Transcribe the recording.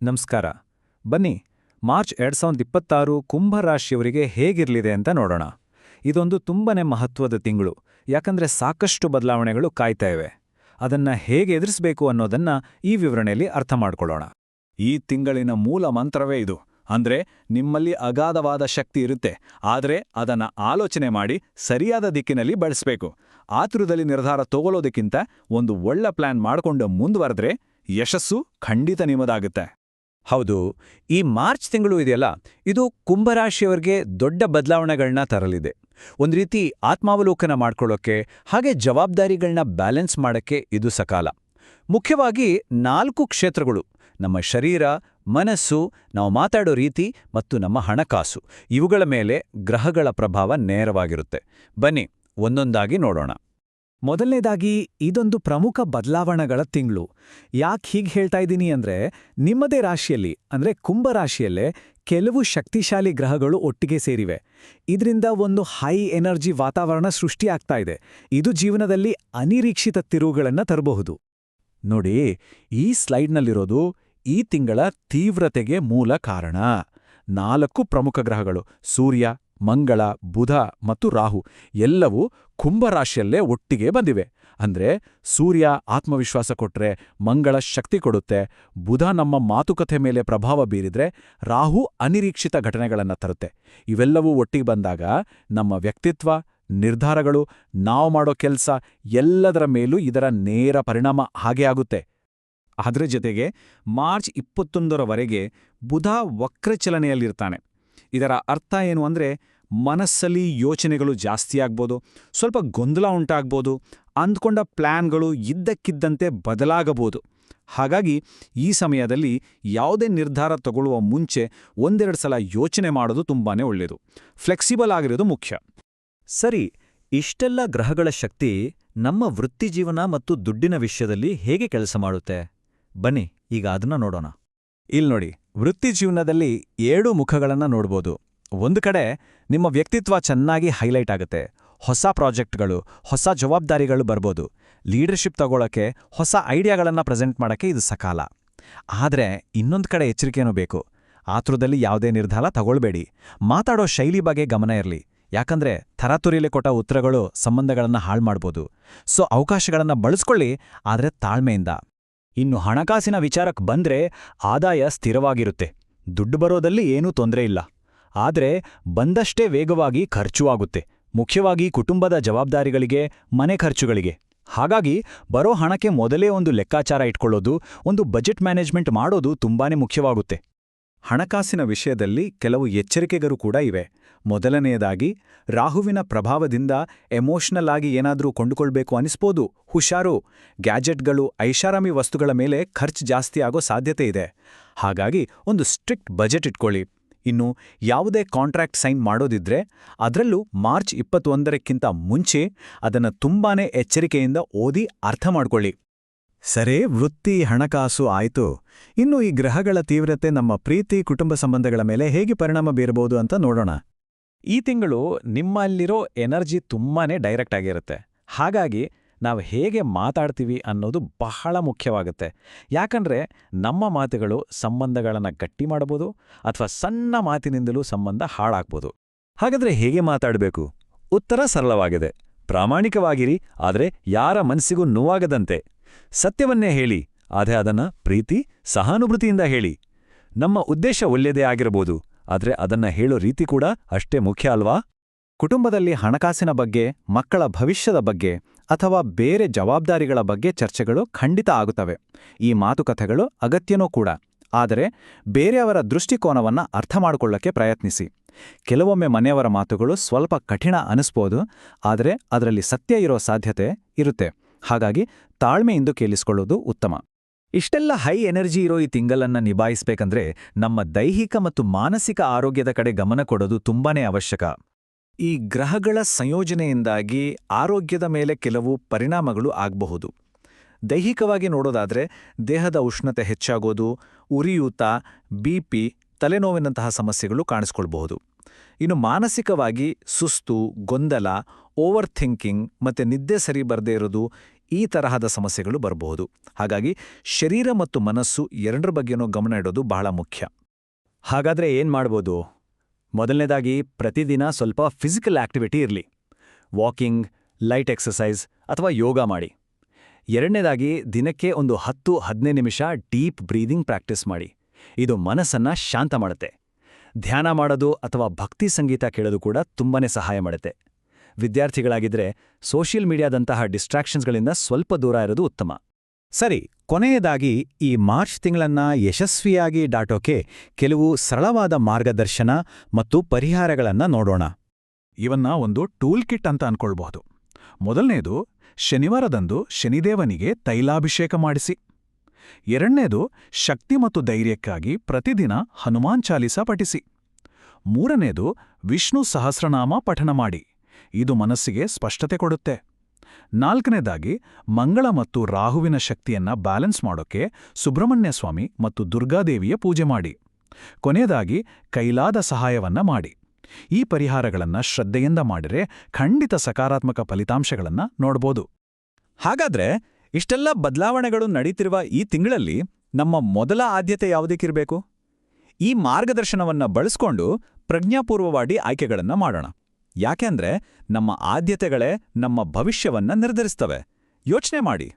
ನಮಸ್ಕಾರ. ಬನ್ನಿ, ಮಾರ್ಚ್ 2026 ಕುಂಭ ರಾಶಿಯವರಿಗೆ ಹೇಗಿರಲಿದೆ ಅಂತ ನೋಡೋಣ. ಇದೊಂದು ತುಂಬನೇ ಮಹತ್ವದ ತಿಂಗಳು, ಯಾಕಂದ್ರೆ ಸಾಕಷ್ಟು ಬದಲಾವಣೆಗಳು ಕಾಯ್ತಾ ಇವೆ. ಅದನ್ನ ಹೇಗೆ ಎದುರಿಸಬೇಕು ಅನ್ನೋದನ್ನ ಈ ವಿವರಣೆಯಲ್ಲಿ ಅರ್ಥ ಮಾಡ್ಕೊಳ್ಳೋಣ. ಈ ತಿಂಗಳಿನ ಮೂಲ ಮಂತ್ರವೇ ಇದು. ಅಂದ್ರೆ ನಿಮ್ಮಲ್ಲಿ ಅಗಾಧವಾದ ಶಕ್ತಿ ಇರುತ್ತೆ, ಆದ್ರೆ ಅದನ್ನ ಆಲೋಚನೆ ಮಾಡಿ ಸರಿಯಾದ ದಿಕ್ಕಿನಲ್ಲಿ ಬಳಸಬೇಕು. ಆತುರದಲ್ಲಿ ನಿರ್ಧಾರ ತಗೊಳ್ಳೋದಕ್ಕಿಂತ ಒಂದು ಒಳ್ಳೆ ಪ್ಲಾನ್ ಮಾಡ್ಕೊಂಡು ಮುಂದುವರೆದ್ರೆ ಯಶಸ್ಸು ಖಂಡಿತ ನಿಮ್ಮದಾಗುತ್ತೆ. ಹೌದು, ಈ ಮಾರ್ಚ್ ತಿಂಗಳು ಇದೆಯಲ್ಲ, ಇದು ಕುಂಭರಾಶಿಯವರಿಗೆ ದೊಡ್ಡ ಬದಲಾವಣೆಗಳನ್ನ ತರಲಿದೆ. ಒಂದು ರೀತಿ ಆತ್ಮಾವಲೋಕನ ಮಾಡ್ಕೊಳ್ಳೋಕೆ ಹಾಗೆ ಜವಾಬ್ದಾರಿಗಳನ್ನ ಬ್ಯಾಲೆನ್ಸ್ ಮಾಡಕ್ಕೆ ಇದು ಸಕಾಲ. ಮುಖ್ಯವಾಗಿ 4 ಕ್ಷೇತ್ರಗಳು: ನಮ್ಮ ಶರೀರ, ಮನಸ್ಸು, ನಾವು ಮಾತಾಡೋ ರೀತಿ ಮತ್ತು ನಮ್ಮ ಹಣಕಾಸು, ಇವುಗಳ ಮೇಲೆ ಗ್ರಹಗಳ ಪ್ರಭಾವ ನೇರವಾಗಿರುತ್ತೆ. ಬನ್ನಿ, ಒಂದೊಂದಾಗಿ ನೋಡೋಣ. ಮೊದಲನೇದಾಗಿ, ಇದೊಂದು ಪ್ರಮುಖ ಬದಲಾವಣೆಗಳ ತಿಂಗಳು. ಯಾಕೆ ಹೀಗೆ ಹೇಳ್ತಾ ಇದ್ದೀನಿ ಅಂದ್ರೆ, ನಿಮ್ಮದೇ ರಾಶಿಯಲ್ಲಿ ಅಂದ್ರೆ ಕುಂಭರಾಶಿಯಲ್ಲೇ ಕೆಲವು ಶಕ್ತಿಶಾಲಿ ಗ್ರಹಗಳು ಒಟ್ಟಿಗೆ ಸೇರಿವೆ. ಇದರಿಂದ ಒಂದು ಹೈ ಎನರ್ಜಿ ವಾತಾವರಣ ಸೃಷ್ಟಿಯಾಗ್ತಾ ಇದೆ. ಇದು ಜೀವನದಲ್ಲಿ ಅನಿರೀಕ್ಷಿತ ತಿರುವುಗಳನ್ನು ತರಬಹುದು. ನೋಡಿ, ಈ ಸ್ಲೈಡ್ನಲ್ಲಿರೋದು ಈ ತಿಂಗಳ ತೀವ್ರತೆಗೆ ಮೂಲ ಕಾರಣ. 4 ಪ್ರಮುಖ ಗ್ರಹಗಳು ಸೂರ್ಯ, ಮಂಗಳ, ಬುಧ ಮತ್ತು ರಾಹು ಎಲ್ಲವೂ ಕುಂಭರಾಶಿಯಲ್ಲೇ ಒಟ್ಟಿಗೆ ಬಂದಿವೆ. ಅಂದ್ರೆ ಸೂರ್ಯ ಆತ್ಮವಿಶ್ವಾಸ ಕೊಟ್ರೆ ಮಂಗಳ ಶಕ್ತಿ ಕೊಡುತ್ತೆ, ಬುಧ ನಮ್ಮ ಮಾತುಕತೆ ಮೇಲೆ ಪ್ರಭಾವ ಬೀರಿದ್ರೆ ರಾಹು ಅನಿರೀಕ್ಷಿತ ಘಟನೆಗಳನ್ನು ತರುತ್ತೆ. ಇವೆಲ್ಲವೂ ಒಟ್ಟಿಗೆ ಬಂದಾಗ ನಮ್ಮ ವ್ಯಕ್ತಿತ್ವ, ನಿರ್ಧಾರಗಳು, ನಾವು ಮಾಡೋ ಕೆಲಸ ಎಲ್ಲದರ ಮೇಲೂ ಇದರ ನೇರ ಪರಿಣಾಮ ಹಾಗೇ ಆಗುತ್ತೆ. ಅದರ ಜೊತೆಗೆ ಮಾರ್ಚ್ 21ರವರೆಗೆ ಬುಧ ವಕ್ರಚಲನೆಯಲ್ಲಿರ್ತಾನೆ. ಇದರ ಅರ್ಥ ಏನು ಅಂದ್ರೆ, ಮನಸ್ಸಲ್ಲಿ ಯೋಚನೆಗಳು ಜಾಸ್ತಿಯಾಗ್ಬೋದು, ಸ್ವಲ್ಪ ಗೊಂದಲ ಉಂಟಾಗ್ಬೋದು, ಅಂದ್ಕೊಂಡ ಪ್ಲ್ಯಾನ್ಗಳು ಇದ್ದಕ್ಕಿದ್ದಂತೆ ಬದಲಾಗಬಹುದು. ಹಾಗಾಗಿ ಈ ಸಮಯದಲ್ಲಿ ಯಾವುದೇ ನಿರ್ಧಾರ ತಗೊಳ್ಳುವ ಮುಂಚೆ 1-2 ಸಲ ಯೋಚನೆ ಮಾಡೋದು ತುಂಬಾನೇ ಒಳ್ಳೆಯದು. ಫ್ಲೆಕ್ಸಿಬಲ್ ಆಗಿರೋದು ಮುಖ್ಯ. ಸರಿ, ಇಷ್ಟೆಲ್ಲ ಗ್ರಹಗಳ ಶಕ್ತಿ ನಮ್ಮ ವೃತ್ತಿಜೀವನ ಮತ್ತು ದುಡ್ಡಿನ ವಿಷಯದಲ್ಲಿ ಹೇಗೆ ಕೆಲಸ ಮಾಡುತ್ತೆ? ಬನ್ನಿ, ಈಗ ಅದನ್ನ ನೋಡೋಣ. ಇಲ್ಲಿ ನೋಡಿ, ವೃತ್ತಿ ಜೀವನದಲ್ಲಿ 7 ಮುಖಗಳನ್ನು ನೋಡ್ಬೋದು. ಒಂದು ಕಡೆ ನಿಮ್ಮ ವ್ಯಕ್ತಿತ್ವ ಚೆನ್ನಾಗಿ ಹೈಲೈಟ್ ಆಗುತ್ತೆ. ಹೊಸ ಪ್ರಾಜೆಕ್ಟ್ಗಳು, ಹೊಸ ಜವಾಬ್ದಾರಿಗಳು ಬರ್ಬೋದು. ಲೀಡರ್ಶಿಪ್ ತಗೊಳ್ಳೋಕೆ, ಹೊಸ ಐಡಿಯಾಗಳನ್ನು ಪ್ರೆಸೆಂಟ್ ಮಾಡೋಕ್ಕೆ ಇದು ಸಕಾಲ. ಆದರೆ ಇನ್ನೊಂದು ಕಡೆ ಎಚ್ಚರಿಕೆನೂ ಬೇಕು. ಆತುರದಲ್ಲಿ ಯಾವುದೇ ನಿರ್ಧಾರ ತಗೊಳ್ಬೇಡಿ. ಮಾತಾಡೋ ಶೈಲಿ ಬಗ್ಗೆ ಗಮನ ಇರಲಿ. ಯಾಕಂದ್ರೆ ತರಾತುರಿಯಲ್ಲಿ ಕೊಟ್ಟ ಉತ್ತರಗಳು ಸಂಬಂಧಗಳನ್ನು ಹಾಳು ಮಾಡ್ಬೋದು. ಸೊ ಅವಕಾಶಗಳನ್ನು ಬಳಸ್ಕೊಳ್ಳಿ, ಆದರೆ ತಾಳ್ಮೆಯಿಂದ. ಇನ್ನು ಹಣಕಾಸಿನ ವಿಚಾರಕ್ಕೆ ಬಂದ್ರೆ ಆದಾಯ ಸ್ಥಿರವಾಗಿರುತ್ತೆ. ದುಡ್ಡು ಬರೋದಲ್ಲಿ ಏನೂ ತೊಂದರೆ ಇಲ್ಲ. ಆದ್ರೆ ಬಂದಷ್ಟೇ ವೇಗವಾಗಿ ಖರ್ಚು ಆಗುತ್ತೆ, ಮುಖ್ಯವಾಗಿ ಕುಟುಂಬದ ಜವಾಬ್ದಾರಿಗಳಿಗೆ, ಮನೆ ಖರ್ಚುಗಳಿಗೆ. ಹಾಗಾಗಿ ಬರೋ ಹಣಕ್ಕೆ ಮೊದಲೇ ಒಂದು ಲೆಕ್ಕಾಚಾರ ಇಟ್ಕೊಳ್ಳೋದು, ಒಂದು ಬಜೆಟ್ ಮ್ಯಾನೇಜ್ಮೆಂಟ್ ಮಾಡೋದು ತುಂಬಾನೇ ಮುಖ್ಯವಾಗುತ್ತೆ. ಹಣಕಾಸಿನ ವಿಷಯದಲ್ಲಿ ಕೆಲವು ಎಚ್ಚರಿಕೆಗಳು ಕೂಡ ಇವೆ. ಮೊದಲನೆಯದಾಗಿ, ರಾಹುವಿನ ಪ್ರಭಾವದಿಂದ ಎಮೋಷನಲ್ ಆಗಿ ಏನಾದರೂ ಕೊಂಡುಕೊಳ್ಬೇಕು ಅನಿಸ್ಬೋದು. ಹುಷಾರು, ಗ್ಯಾಜೆಟ್ಗಳು, ಐಷಾರಾಮಿ ವಸ್ತುಗಳ ಮೇಲೆ ಖರ್ಚು ಜಾಸ್ತಿ ಆಗೋ ಸಾಧ್ಯತೆ ಇದೆ. ಹಾಗಾಗಿ ಒಂದು ಸ್ಟ್ರಿಕ್ಟ್ ಬಜೆಟ್ ಇಟ್ಕೊಳ್ಳಿ. ಇನ್ನು ಯಾವುದೇ ಕಾಂಟ್ರಾಕ್ಟ್ ಸೈನ್ ಮಾಡೋದಿದ್ರೆ ಅದರಲ್ಲೂ ಮಾರ್ಚ್ 21ಕ್ಕಿಂತ ಮುಂಚೆ ಅದನ್ನು ತುಂಬಾನೇ ಎಚ್ಚರಿಕೆಯಿಂದ ಓದಿ ಅರ್ಥ ಮಾಡ್ಕೊಳ್ಳಿ. ಸರಿ, ವೃತ್ತಿ, ಹಣಕಾಸು ಆಯ್ತು. ಇನ್ನು ಈ ಗ್ರಹಗಳ ತೀವ್ರತೆ ನಮ್ಮ ಪ್ರೀತಿ, ಕುಟುಂಬ ಸಂಬಂಧಗಳ ಮೇಲೆ ಹೇಗೆ ಪರಿಣಾಮ ಬೀರಬಹುದು ಅಂತ ನೋಡೋಣ. ಈ ತಿಂಗಳು ನಿಮ್ಮಲ್ಲಿರೋ ಎನರ್ಜಿ ತುಂಬಾನೇ ಡೈರೆಕ್ಟ್ ಆಗಿರುತ್ತೆ. ಹಾಗಾಗಿ ನಾವು ಹೇಗೆ ಮಾತಾಡ್ತೀವಿ ಅನ್ನೋದು ಬಹಳ ಮುಖ್ಯವಾಗುತ್ತೆ. ಯಾಕಂದ್ರೆ ನಮ್ಮ ಮಾತುಗಳು ಸಂಬಂಧಗಳನ್ನು ಗಟ್ಟಿ ಮಾಡಬಹುದು, ಅಥವಾ ಸಣ್ಣ ಮಾತಿನಿಂದಲೂ ಸಂಬಂಧ ಹಾಳಾಗ್ಬೋದು. ಹಾಗಾದ್ರೆ ಹೇಗೆ ಮಾತಾಡಬೇಕು? ಉತ್ತರ ಸರಳವಾಗಿದೆ. ಪ್ರಾಮಾಣಿಕವಾಗಿರಿ, ಆದರೆ ಯಾರ ಮನಸ್ಸಿಗೂ ನೋವಾಗದಂತೆ. ಸತ್ಯವನ್ನೇ ಹೇಳಿ, ಆದರೆ ಅದನ್ನ ಪ್ರೀತಿ, ಸಹಾನುಭೂತಿಯಿಂದ ಹೇಳಿ. ನಮ್ಮ ಉದ್ದೇಶ ಒಳ್ಳೆಯದೇ ಆಗಿರಬಹುದು, ಆದರೆ ಅದನ್ನ ಹೇಳೋ ರೀತಿ ಕೂಡ ಅಷ್ಟೇ ಮುಖ್ಯ ಅಲ್ವಾ? ಕುಟುಂಬದಲ್ಲಿ ಹಣಕಾಸಿನ ಬಗ್ಗೆ, ಮಕ್ಕಳ ಭವಿಷ್ಯದ ಬಗ್ಗೆ ಅಥವಾ ಬೇರೆ ಜವಾಬ್ದಾರಿಗಳ ಬಗ್ಗೆ ಚರ್ಚೆಗಳು ಖಂಡಿತ ಆಗುತ್ತವೆ. ಈ ಮಾತುಕತೆಗಳು ಅಗತ್ಯನೂ ಕೂಡ. ಆದರೆ ಬೇರೆಯವರ ದೃಷ್ಟಿಕೋನವನ್ನ ಅರ್ಥ ಮಾಡಿಕೊಳ್ಳಕ್ಕೆ ಪ್ರಯತ್ನಿಸಿ. ಕೆಲವೊಮ್ಮೆ ಮನೆಯವರ ಮಾತುಗಳು ಸ್ವಲ್ಪ ಕಠಿಣ ಅನಿಸ್ಬೋದು, ಆದರೆ ಅದರಲ್ಲಿ ಸತ್ಯ ಇರೋ ಸಾಧ್ಯತೆ ಇರುತ್ತೆ. ಹಾಗಾಗಿ ತಾಳ್ಮೆಯಿಂದ ಕೇಳಿಸಿಕೊಳ್ಳೋದು ಉತ್ತಮ. ಇಷ್ಟೆಲ್ಲ ಹೈ ಎನರ್ಜಿ ಇರೋ ಈ ತಿಂಗಳನ್ನ ನಿಭಾಯಿಸಬೇಕಂದ್ರೆ ನಮ್ಮ ದೈಹಿಕ ಮತ್ತು ಮಾನಸಿಕ ಆರೋಗ್ಯದ ಕಡೆ ಗಮನ ಕೊಡೋದು ತುಂಬಾನೇ ಅವಶ್ಯಕ. ಈ ಗ್ರಹಗಳ ಸಂಯೋಜನೆಯಿಂದಾಗಿ ಆರೋಗ್ಯದ ಮೇಲೆ ಕೆಲವು ಪರಿಣಾಮಗಳು ಆಗಬಹುದು. ದೈಹಿಕವಾಗಿ ನೋಡೋದಾದ್ರೆ ದೇಹದ ಉಷ್ಣತೆ ಹೆಚ್ಚಾಗೋದು, ಉರಿಯೂತ, BP, ತಲೆನೋವಿನಂತಹ ಸಮಸ್ಯೆಗಳು ಕಾಣಿಸ್ಕೊಳ್ಬಹುದು. ಇನ್ನು ಮಾನಸಿಕವಾಗಿ ಸುಸ್ತು, ಗೊಂದಲ, ಓವರ್ ಥಿಂಕಿಂಗ್ ಮತ್ತೆ ನಿದ್ದೆ ಸರಿ ಬರದೇ ಇರೋದು, ಈ ತರಹದ ಸಮಸ್ಯೆಗಳು ಬರಬಹುದು. ಹಾಗಾಗಿ ಶರೀರ ಮತ್ತು ಮನಸ್ಸು ಎರಡರ ಬಗ್ಗೆನೂ ಗಮನ ಇಡೋದು ಬಹಳ ಮುಖ್ಯ. ಹಾಗಾದ್ರೆ ಏನ್ ಮಾಡ್ಬೋದು? ಮೊದಲನೇದಾಗಿ ಪ್ರತಿದಿನ ಸ್ವಲ್ಪ ಫಿಸಿಕಲ್ ಆಕ್ಟಿವಿಟಿ ಇರಲಿ. ವಾಕಿಂಗ್, ಲೈಟ್ ಎಕ್ಸಸೈಸ್ ಅಥವಾ ಯೋಗ ಮಾಡಿ. ಎರಡನೇದಾಗಿ ದಿನಕ್ಕೆ ಒಂದು 10-15 ನಿಮಿಷ ಡೀಪ್ ಬ್ರೀದಿಂಗ್ ಪ್ರಾಕ್ಟೀಸ್ ಮಾಡಿ. ಇದು ಮನಸ್ಸನ್ನ ಶಾಂತ ಮಾಡುತ್ತೆ. ಧ್ಯಾನ ಮಾಡೋದು ಅಥವಾ ಭಕ್ತಿ ಸಂಗೀತ ಕೇಳೋದು ಕೂಡ ತುಂಬಾನೇ ಸಹಾಯ ಮಾಡುತ್ತೆ. ವಿದ್ಯಾರ್ಥಿಗಳಾಗಿದ್ರೆ ಸೋಷಿಯಲ್ ಮೀಡಿಯಾದಂತಹ ಡಿಸ್ಟ್ರಾಕ್ಷನ್ಸ್ಗಳಿಂದ ಸ್ವಲ್ಪ ದೂರ ಇರೋದು ಉತ್ತಮ. ಸರಿ, ಕೊನೆಯದಾಗಿ ಈ ಮಾರ್ಚ್ ತಿಂಗಳನ್ನ ಯಶಸ್ವಿಯಾಗಿ ದಾಟೋಕೆ ಕೆಲವು ಸರಳವಾದ ಮಾರ್ಗದರ್ಶನ ಮತ್ತು ಪರಿಹಾರಗಳನ್ನ ನೋಡೋಣ. ಇವನ್ನ ಒಂದು ಟೂಲ್ ಕಿಟ್ ಅಂತ ಅನ್ಕೊಳ್ಬಹುದು. ಮೊದಲನೇದು, ಶನಿವಾರದಂದು ಶನಿದೇವನಿಗೆ ತೈಲಾಭಿಷೇಕ ಮಾಡಿಸಿ. ಎರಡನೇದು, ಶಕ್ತಿ ಮತ್ತು ಧೈರ್ಯಕ್ಕಾಗಿ ಪ್ರತಿದಿನ ಹನುಮಾನ್ ಚಾಲೀಸ ಪಠಿಸಿ. ಮೂರನೇದು, ವಿಷ್ಣು ಸಹಸ್ರನಾಮ ಪಠಣ ಮಾಡಿ. ಇದು ಮನಸ್ಸಿಗೆ ಸ್ಪಷ್ಟತೆ ಕೊಡುತ್ತೆ. ನಾಲ್ಕನೇದಾಗಿ, ಮಂಗಳ ಮತ್ತು ರಾಹುವಿನ ಶಕ್ತಿಯನ್ನ ಬ್ಯಾಲೆನ್ಸ್ ಮಾಡೋಕೆ ಸುಬ್ರಹ್ಮಣ್ಯ ಸ್ವಾಮಿ ಮತ್ತು ದುರ್ಗಾದೇವಿಯ ಪೂಜೆ ಮಾಡಿ. ಕೊನೆಯದಾಗಿ, ಕೈಲಾದ ಸಹಾಯವನ್ನ ಮಾಡಿ. ಈ ಪರಿಹಾರಗಳನ್ನ ಶ್ರದ್ಧೆಯಿಂದ ಮಾಡಿದ್ರೆ ಖಂಡಿತ ಸಕಾರಾತ್ಮಕ ಫಲಿತಾಂಶಗಳನ್ನ ನೋಡ್ಬೋದು. ಹಾಗಾದ್ರೆ ಇಷ್ಟೆಲ್ಲ ಬದಲಾವಣೆಗಳು ನಡೀತಿರುವ ಈ ತಿಂಗಳಲ್ಲಿ ನಮ್ಮ ಮೊದಲ ಆದ್ಯತೆ ಯಾವುದಕ್ಕಿರಬೇಕು? ಈ ಮಾರ್ಗದರ್ಶನವನ್ನ ಬಳಸ್ಕೊಂಡು ಪ್ರಜ್ಞಾಪೂರ್ವವಾಗಿ ಆಯ್ಕೆಗಳನ್ನ ಮಾಡೋಣ. ಯಾಕೆಂದ್ರೆ ನಮ್ಮ ಆದ್ಯತೆಗಳೇ ನಮ್ಮ ಭವಿಷ್ಯವನ್ನ ನಿರ್ಧರಿಸ್ತವೆ. ಯೋಚನೆ ಮಾಡಿ.